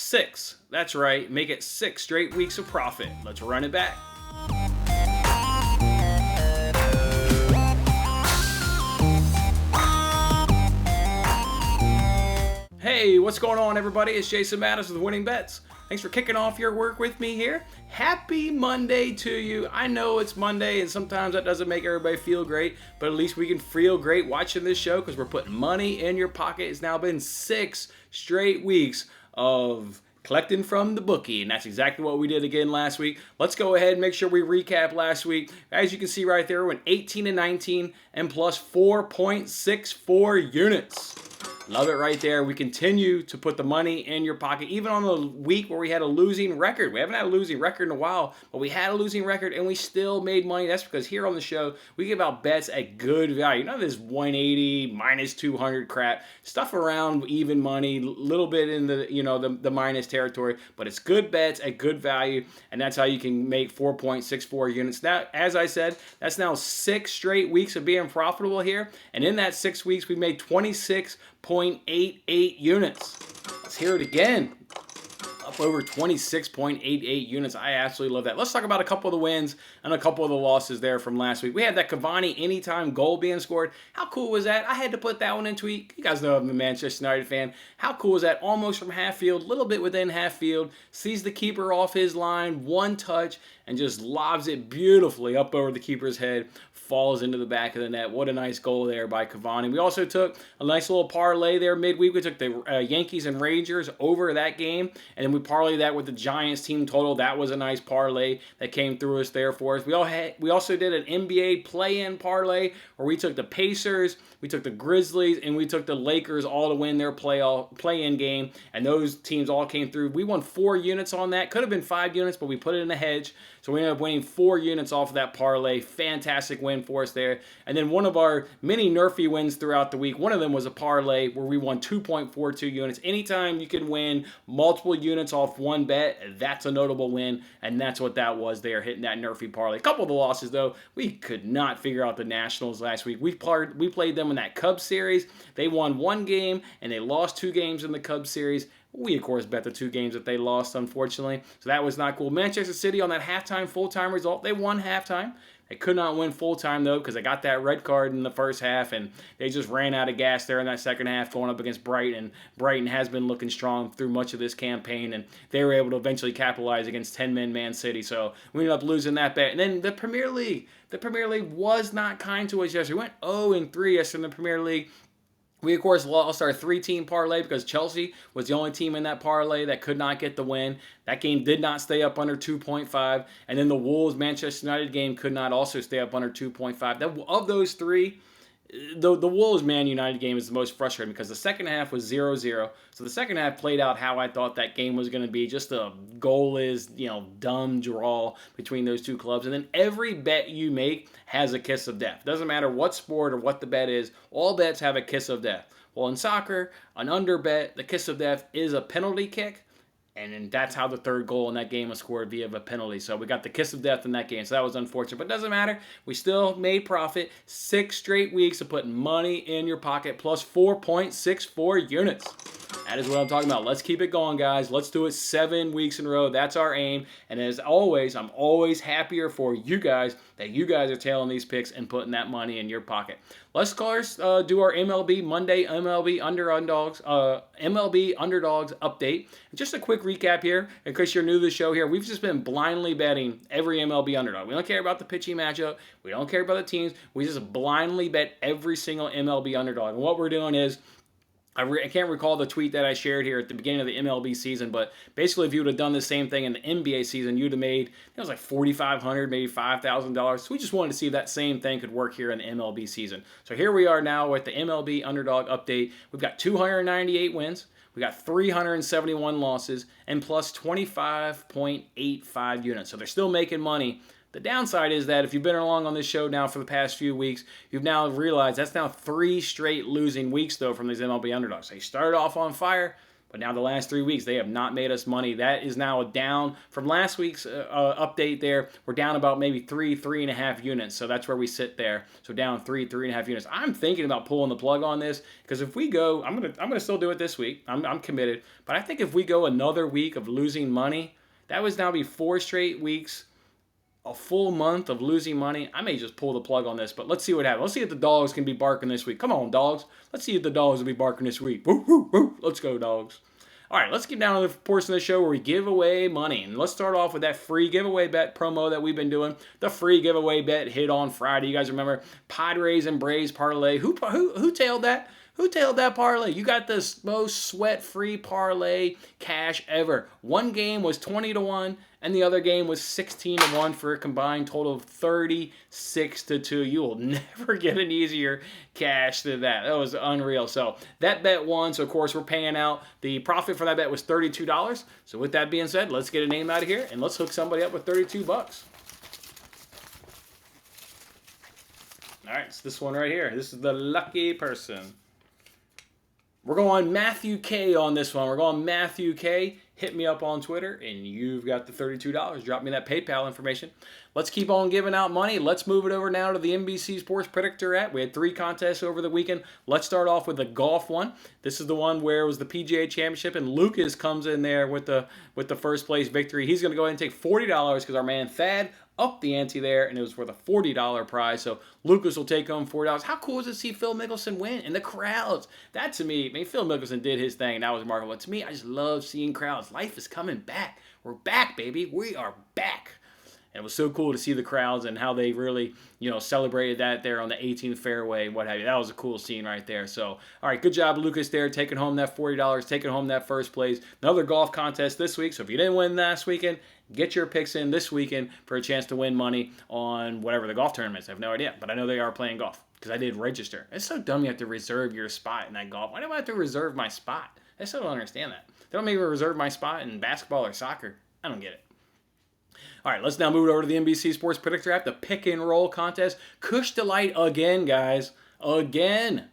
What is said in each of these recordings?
6. That's right, make it 6 straight weeks of profit. Let's run it back. Hey, what's going on, everybody? It's Jason Mattis with Winning Bets. Thanks for kicking off your work with me here. Happy Monday to you. I know it's Monday, and sometimes that doesn't make everybody feel great, but at least we can feel great watching this show because we're putting money in your pocket. It's now been 6 straight weeks of collecting from the bookie, and that's exactly what we did again last week. Let's go ahead and make sure we recap last week. As you can see right there, we went 18-19 and plus 4.64 units. Love it right there. We continue to put the money in your pocket, even on the week where we had a losing record. We haven't had a losing record in a while, but we had a losing record and we still made money. That's because here on the show, we give out bets at good value. None of this 180, minus 200 crap. Stuff around even money, little bit in the, the minus territory, but it's good bets at good value, and that's how you can make 4.64 units. Now, as I said, that's now 6 straight weeks of being profitable here, and in that 6 weeks, we made 26.88 units. Let's hear it again. Up over 26.88 units. I absolutely love that. Let's talk about a couple of the wins and a couple of the losses there from last week. We had that Cavani anytime goal being scored. How cool was that? I had to put that one in tweet. You guys know I'm a Manchester United fan. How cool was that? Almost from half field, a little bit within half field. Sees the keeper off his line, one touch, and just lobs it beautifully up over the keeper's head. Falls into the back of the net. What a nice goal there by Cavani. We also took a nice little parlay there midweek. We took the Yankees and Rangers over that game, and then we parlayed that with the Giants team total. That was a nice parlay that came through us there for us. We also did an NBA play-in parlay where we took the Pacers, we took the Grizzlies, and we took the Lakers all to win their play-in game, and those teams all came through. We won 4 units on that. Could have been 5 units, but we put it in a hedge, so we ended up winning 4 units off of that parlay. Fantastic win for us there. And then one of our many NRFI wins throughout the week, one of them was a parlay where we won 2.42 units. Anytime you can win multiple units off one bet, that's a notable win, and that's what that was there, hitting that NRFI parlay. A couple of the losses, though, we could not figure out the Nationals last week. We played them in that Cubs series. They won 1 game, and they lost 2 games in the Cubs series. We, of course, bet the 2 games that they lost, unfortunately. So that was not cool. Manchester City on that halftime, full-time result, they won halftime. They could not win full-time, though, because they got that red card in the first half, and they just ran out of gas there in that second half going up against Brighton. Brighton has been looking strong through much of this campaign, and they were able to eventually capitalize against 10-man Man City. So we ended up losing that bet. And then the Premier League. The Premier League was not kind to us yesterday. We went 0-3 yesterday in the Premier League. We, of course, lost our 3-team parlay because Chelsea was the only team in that parlay that could not get the win. That game did not stay up under 2.5. And then the Wolves-Manchester United game could not also stay up under 2.5. Of those 3, the Wolves-Man United game is the most frustrating because the second half was 0-0. So the second half played out how I thought that game was going to be. Just a goalless, dumb draw between those 2 clubs. And then every bet you make has a kiss of death. Doesn't matter what sport or what the bet is. All bets have a kiss of death. Well, in soccer, an under bet, the kiss of death is a penalty kick. And then that's how the third goal in that game was scored via a penalty. So we got the kiss of death in that game. So that was unfortunate. But it doesn't matter. We still made profit. 6 straight weeks of putting money in your pocket plus 4.64 units. That is what I'm talking about. Let's keep it going, guys. Let's do it 7 weeks in a row. That's our aim. And as always, I'm always happier for you guys that you guys are tailing these picks and putting that money in your pocket. Let's, of course, do our MLB Monday MLB Underdogs update. Just a quick recap here, in case you're new to the show here. We've just been blindly betting every MLB underdog. We don't care about the pitching matchup. We don't care about the teams. We just blindly bet every single MLB underdog. And what we're doing is, I can't recall the tweet that I shared here at the beginning of the MLB season, but basically if you would have done the same thing in the NBA season, you'd have made, it was like $4,500, maybe $5,000. So we just wanted to see if that same thing could work here in the MLB season. So here we are now with the MLB Underdog update. We've got 298 wins. We got 371 losses and plus 25.85 units. So they're still making money. The downside is that if you've been along on this show now for the past few weeks, you've now realized that's now 3 straight losing weeks, though, from these MLB underdogs. They started off on fire. But now the last 3 weeks, they have not made us money. That is now down from last week's update there. We're down about maybe 3.5 units. So that's where we sit there. So down 3.5 units. I'm thinking about pulling the plug on this because if we go, I'm gonna still do it this week. I'm committed. But I think if we go another week of losing money, that would now be 4 straight weeks, a full month of losing money. I may just pull the plug on this, but let's see what happens. Let's see if the dogs can be barking this week. Come on, dogs. Let's see if the dogs will be barking this week. Woo, woo, woo. Let's go, dogs. All right, let's get down to the portion of the show where we give away money. And let's start off with that free giveaway bet promo that we've been doing. The free giveaway bet hit on Friday. You guys remember Padres and Braves parlay. Who tailed that? Who tailed that parlay? You got the most sweat-free parlay cash ever. One game was 20-1, and the other game was 16-1 for a combined total of 36-2. You will never get an easier cash than that. That was unreal. So that bet won. So, of course, we're paying out. The profit for that bet was $32. So with that being said, let's get a name out of here, and let's hook somebody up with $32. All right, it's this one right here. This is the lucky person. We're going Matthew K on this one. We're going Matthew K. Hit me up on Twitter, and you've got the $32. Drop me that PayPal information. Let's keep on giving out money. Let's move it over now to the NBC Sports Predictor app. We had 3 contests over the weekend. Let's start off with the golf one. This is the one where it was the PGA Championship, and Lucas comes in there with the first place victory. He's going to go ahead and take $40 because our man Thad upped the ante there, and it was worth a $40 prize. So Lucas will take home $40. How cool is it to see Phil Mickelson win? And the crowds. That to me, I mean, Phil Mickelson did his thing. That was remarkable. To me, I just love seeing crowds. Life is coming back. We're back, baby. We are back. And it was so cool to see the crowds and how they really, celebrated that there on the 18th fairway, what have you. That was a cool scene right there. So, all right, good job, Lucas, there, taking home that $40, taking home that first place. Another golf contest this week. So if you didn't win last weekend, get your picks in this weekend for a chance to win money on whatever the golf tournament is. I have no idea, but I know they are playing golf because I did register. It's so dumb you have to reserve your spot in that golf. Why do I have to reserve my spot? I still don't understand that. They don't make me reserve my spot in basketball or soccer. I don't get it. All right, let's now move over to the NBC Sports Predictor app, the pick and roll contest. Kush Delight again, guys. Again.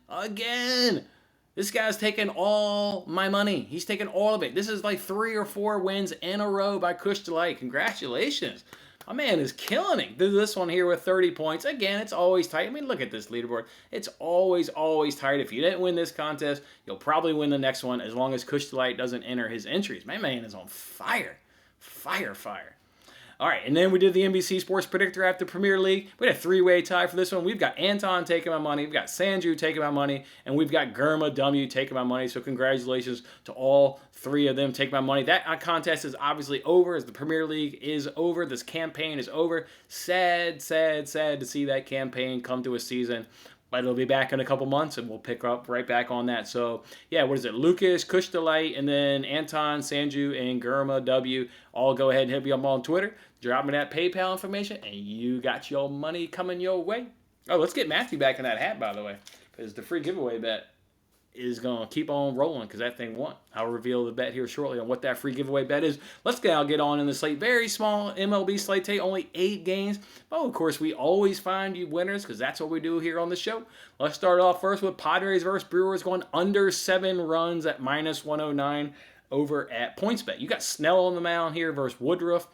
This guy's taking all my money. He's taking all of it. This is like 3 or 4 wins in a row by Kush Delight. Congratulations. My man is killing it. This one here with 30 points. Again, it's always tight. I mean, look at this leaderboard. It's always tight. If you didn't win this contest, you'll probably win the next one as long as Kush Delight doesn't enter his entries. My man is on fire. Fire. All right, and then we did the NBC Sports Predictor after Premier League. We had a 3-way tie for this one. We've got Anton taking my money, we've got Sanju taking my money, and we've got Gurma W taking my money. So congratulations to all 3 of them taking my money. That contest is obviously over as the Premier League is over. This campaign is over. Sad to see that campaign come to a season. But it'll be back in a couple months, and we'll pick up right back on that. So, yeah, what is it? Lucas, Kush Delight, and then Anton, Sanju, and Gurma W. All go ahead and hit me up on Twitter. Drop me that PayPal information, and you got your money coming your way. Oh, let's get Matthew back in that hat, by the way, because the free giveaway bet is going to keep on rolling because that thing won. I'll reveal the bet here shortly on what that free giveaway bet is. Let's now get on in the slate. Very small MLB slate today, only 8 games. Oh, of course, we always find you winners because that's what we do here on the show. Let's start off first with Padres versus Brewers going under 7 runs at -109 over at PointsBet. You got Snell on the mound here versus Woodruff.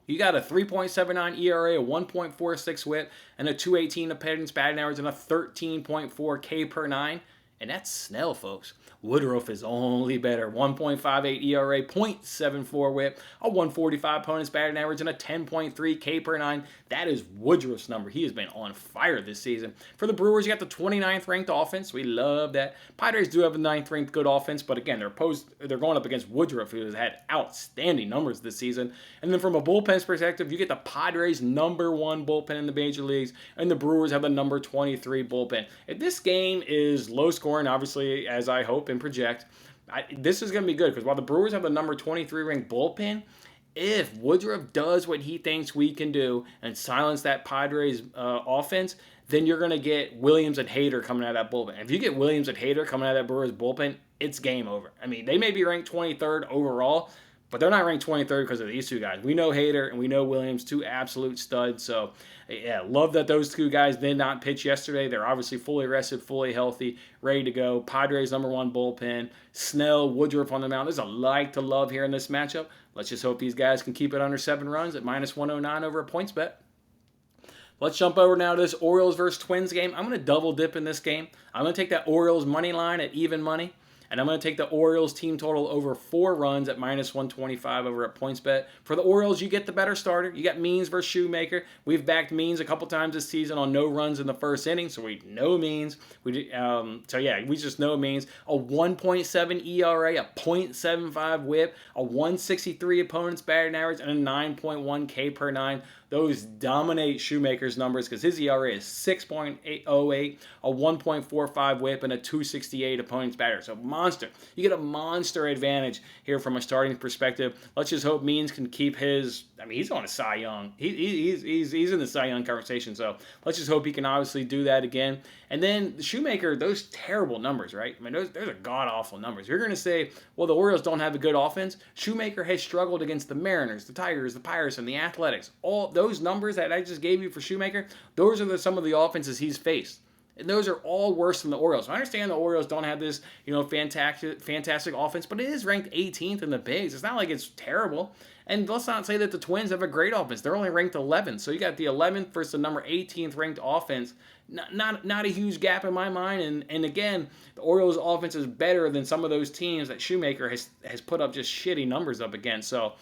You got a 3.79 ERA, a 1.46 WHIP, and a 218 opponent's batting average, and a 13.4 K per 9. And that's Snell, folks. Woodruff is only better. 1.58 ERA, 0.74 WHIP, a 145 opponent's batting average, and a 10.3 K per 9. That is Woodruff's number. He has been on fire this season. For the Brewers, you got the 29th ranked offense. We love that. Padres do have a 9th ranked good offense, but again, they're going up against Woodruff, who has had outstanding numbers this season. And then from a bullpen perspective, you get the Padres' #1 bullpen in the major leagues, and the Brewers have the number 23 bullpen. If this game is low scoring, obviously, as I hope and project, this is going to be good because while the Brewers have the number 23 ranked bullpen, if Woodruff does what he thinks we can do and silence that Padres offense, then you're going to get Williams and Hader coming out of that bullpen. If you get Williams and Hader coming out of that Brewers bullpen, it's game over. I mean, they may be ranked 23rd overall, But they're not ranked 23rd because of these two guys. We know Hader and we know Williams, two absolute studs. So, yeah, love that those two guys did not pitch yesterday. They're obviously fully rested, fully healthy, ready to go. Padres #1 bullpen. Snell, Woodruff on the mound. There's a lot to love here in this matchup. Let's just hope these guys can keep it under 7 runs at -109 over a points bet. Let's jump over now to this Orioles versus Twins game. I'm going to double dip in this game. I'm going to take that Orioles money line at even money. And I'm going to take the Orioles team total over 4 runs at -125 over at PointsBet. For the Orioles, you get the better starter. You got Means versus Shoemaker. We've backed Means a couple times this season on no runs in the first inning, so we know Means. We just know Means. A 1.7 ERA, a .75 WHIP, a 163 opponent's batting average, and a 9.1 K per 9. Those dominate Shoemaker's numbers because his ERA is 6.08, a 1.45 WHIP, and a 268 opponent's batter. So monster. You get a monster advantage here from a starting perspective. Let's just hope Means can keep his. I mean, he's on a Cy Young. He's in the Cy Young conversation. So let's just hope he can obviously do that again. And then the Shoemaker, those terrible numbers, right? I mean, those are god-awful numbers. You're going to say, well, the Orioles don't have a good offense. Shoemaker has struggled against the Mariners, the Tigers, the Pirates, and the Athletics. All those numbers that I just gave you for Shoemaker, those are some of the offenses he's faced. And those are all worse than the Orioles. I understand the Orioles don't have this, fantastic offense, but it is ranked 18th in the bigs. It's not like it's terrible. And let's not say that the Twins have a great offense. They're only ranked 11th. So you got the 11th versus the number 18th ranked offense. Not a huge gap in my mind. And again, the Orioles offense is better than some of those teams that Shoemaker has put up just shitty numbers up against. So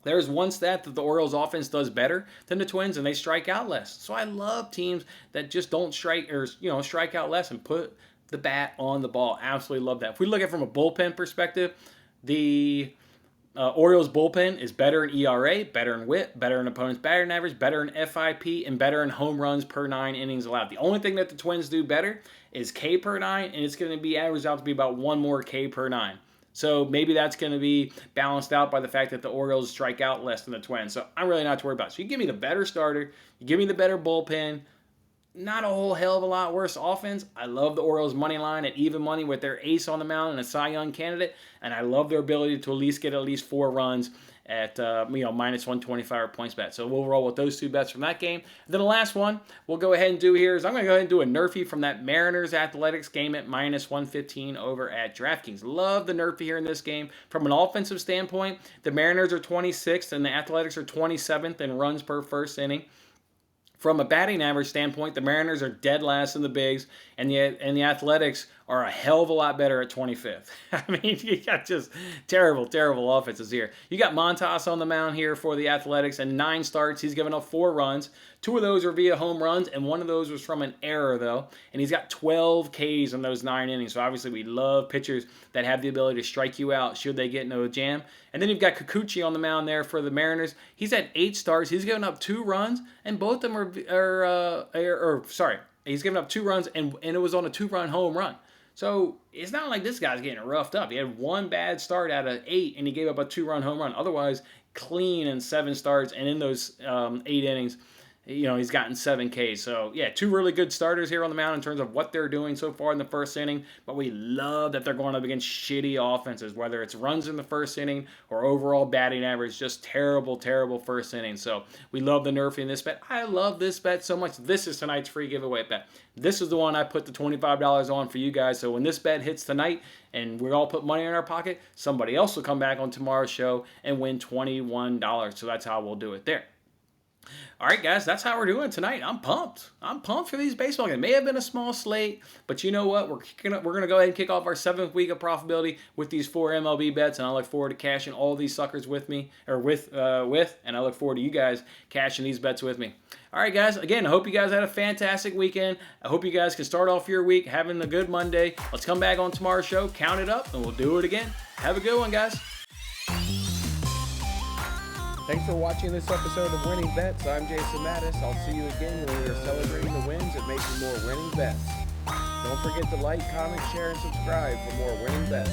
there's one stat that the Orioles offense does better than the Twins, and they strike out less. So I love teams that just don't strike out less and put the bat on the ball. Absolutely love that. If we look at it from a bullpen perspective, the Orioles bullpen is better in ERA, better in WHIP, better in opponent's batting average, better in FIP, and better in home runs per 9 innings allowed. The only thing that the Twins do better is K per 9, and it's going to be averaged out to be about 1 more K per 9. So maybe that's going to be balanced out by the fact that the Orioles strike out less than the Twins. So I'm really not too worried about it. So you give me the better starter, you give me the better bullpen, not a whole hell of a lot worse offense. I love the Orioles money line at even money with their ace on the mound and a Cy Young candidate, and I love their ability to at least get 4 runs at -125 or points bet. So we'll roll with those 2 bets from that game. And then the last one we'll go ahead and do here is I'm going to go ahead and do a NRFI from that Mariners Athletics game at -115 over at DraftKings. Love the NRFI here in this game. From an offensive standpoint, the Mariners are 26th and the Athletics are 27th in runs per first inning. From a batting average standpoint, the Mariners are dead last in the bigs, and the Athletics are a hell of a lot better at 25th. I mean, you got just terrible offenses here. You got Montas on the mound here for the Athletics, and 9 starts. He's given up 4 runs. 2 of those are via home runs, and 1 of those was from an error, though. And he's got 12 Ks in those 9 innings. So obviously we love pitchers that have the ability to strike you out should they get into a jam. And then you've got Kikuchi on the mound there for the Mariners. He's had 8 starts. He's given up 2 runs, and both of them he's given up 2 runs, and it was on a 2-run home run. So it's not like this guy's getting roughed up. He had 1 bad start out of 8, and he gave up a 2-run home run. Otherwise, clean in 7 starts, and in those 8 innings, he's gotten 7 Ks. So, yeah, 2 really good starters here on the mound in terms of what they're doing so far in the first inning. But we love that they're going up against shitty offenses, whether it's runs in the first inning or overall batting average. Just terrible first inning. So, we love the NRFI in this bet. I love this bet so much. This is tonight's free giveaway bet. This is the one I put the $25 on for you guys. So, when this bet hits tonight and we all put money in our pocket, somebody else will come back on tomorrow's show and win $21. So, that's how we'll do it there. All right, guys, that's how we're doing tonight. I'm pumped. I'm pumped for these baseball games. It may have been a small slate, but you know what? We're going to go ahead and kick off our 7th week of profitability with these 4 MLB bets, and I look forward to cashing all these suckers with me, and I look forward to you guys cashing these bets with me. All right, guys, again, I hope you guys had a fantastic weekend. I hope you guys can start off your week having a good Monday. Let's come back on tomorrow's show, count it up, and we'll do it again. Have a good one, guys. Thanks for watching this episode of Winning Bets. I'm Jason Mattis. I'll see you again when we are celebrating the wins and making more winning bets. Don't forget to like, comment, share, and subscribe for more winning bets.